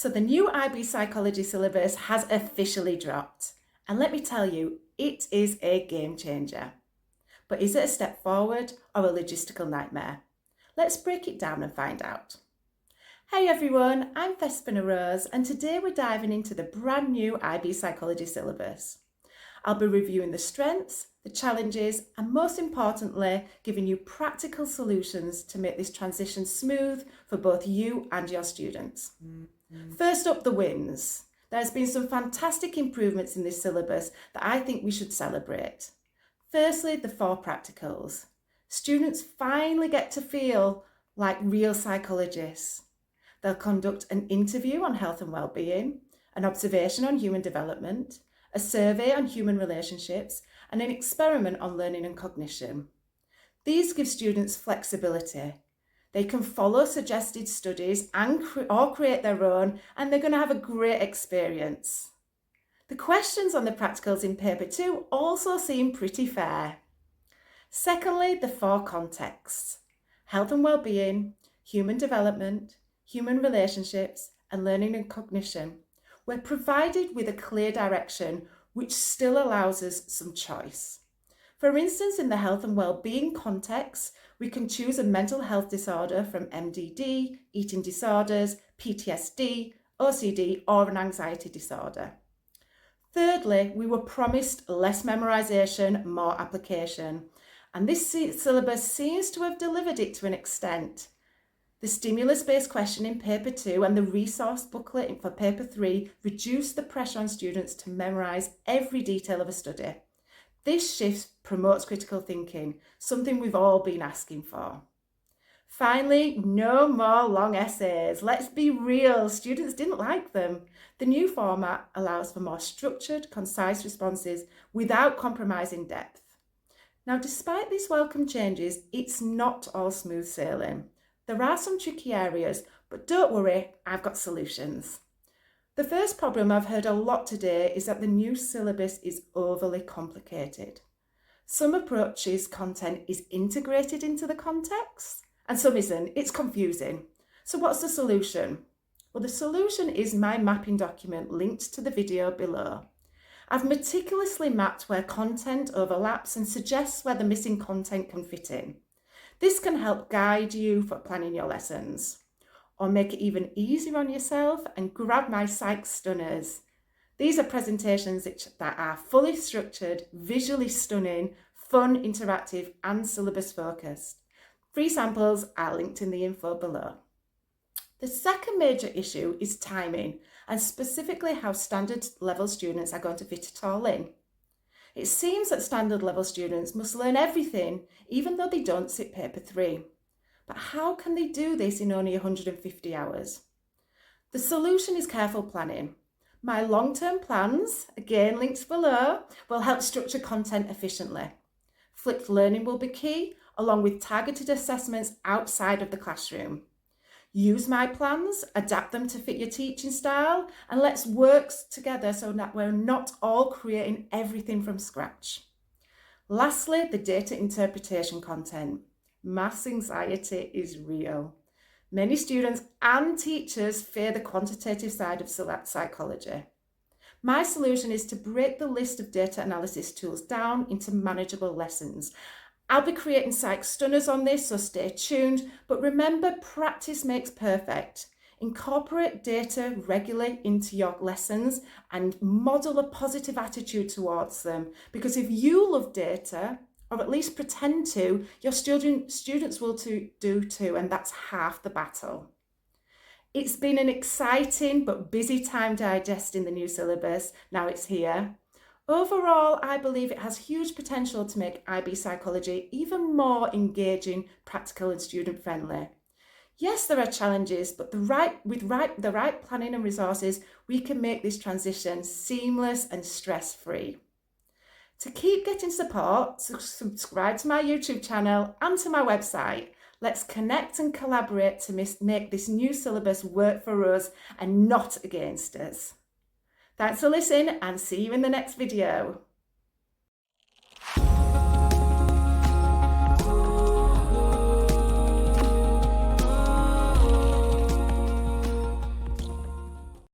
So the new IB Psychology syllabus has officially dropped. And let me tell you, it is a game changer. But is it a step forward or a logistical nightmare? Let's break it down and find out. Hey everyone, I'm Thespina Rose, and today we're diving into the brand new IB Psychology syllabus. I'll be reviewing the strengths, the challenges, and most importantly, giving you practical solutions to make this transition smooth for both you and your students. First up, the wins. There's been some fantastic improvements in this syllabus that I think we should celebrate. Firstly, the 4 practicals. Students finally get to feel like real psychologists. They'll conduct an interview on health and well-being, an observation on human development, a survey on human relationships, and an experiment on learning and cognition. These give students flexibility. They can follow suggested studies or create their own, and they're going to have a great experience. The questions on the practicals in paper 2 also seem pretty fair. Secondly, the 4 contexts: health and well-being, human development, human relationships, and learning and cognition. We're provided with a clear direction which still allows us some choice. For instance, in the health and well-being context, we can choose a mental health disorder from MDD, eating disorders, PTSD, OCD, or an anxiety disorder. Thirdly, we were promised less memorisation, more application, and this syllabus seems to have delivered it to an extent. The stimulus-based question in paper 2 and the resource booklet for paper 3 reduce the pressure on students to memorise every detail of a study. This shift promotes critical thinking, something we've all been asking for. Finally, no more long essays. Let's be real, students didn't like them. The new format allows for more structured, concise responses without compromising depth. Now, despite these welcome changes, it's not all smooth sailing. There are some tricky areas, but don't worry, I've got solutions. The first problem I've heard a lot today is that the new syllabus is overly complicated. Some approaches content is integrated into the context, and some isn't. It's confusing. So what's the solution? Well, the solution is my mapping document linked to the video below. I've meticulously mapped where content overlaps and suggests where the missing content can fit in. This can help guide you for planning your lessons, or make it even easier on yourself and grab my Psych Stunners. These are presentations that are fully structured, visually stunning, fun, interactive, and syllabus focused. Free samples are linked in the info below. The second major issue is timing, and specifically how standard level students are going to fit it all in. It seems that standard level students must learn everything, even though they don't sit paper 3. But how can they do this in only 150 hours? The solution is careful planning. My long-term plans, again linked below, will help structure content efficiently. Flipped learning will be key, along with targeted assessments outside of the classroom. Use my plans, adapt them to fit your teaching style, and let's work together so that we're not all creating everything from scratch. Lastly, the data interpretation content. Maths anxiety is real. Many students and teachers fear the quantitative side of psychology. My solution is to break the list of data analysis tools down into manageable lessons. I'll be creating Psych Stunners on this, so stay tuned. But remember, practice makes perfect. Incorporate data regularly into your lessons and model a positive attitude towards them. Because if you love data, or at least pretend to, your students will do too, and that's half the battle. It's been an exciting but busy time digesting the new syllabus. Now it's here. Overall, I believe it has huge potential to make IB Psychology even more engaging, practical, and student-friendly. Yes, there are challenges, but with the right planning and resources, we can make this transition seamless and stress-free. To keep getting support, subscribe to my YouTube channel and to my website. Let's connect and collaborate to make this new syllabus work for us and not against us. Thanks for listening, and see you in the next video.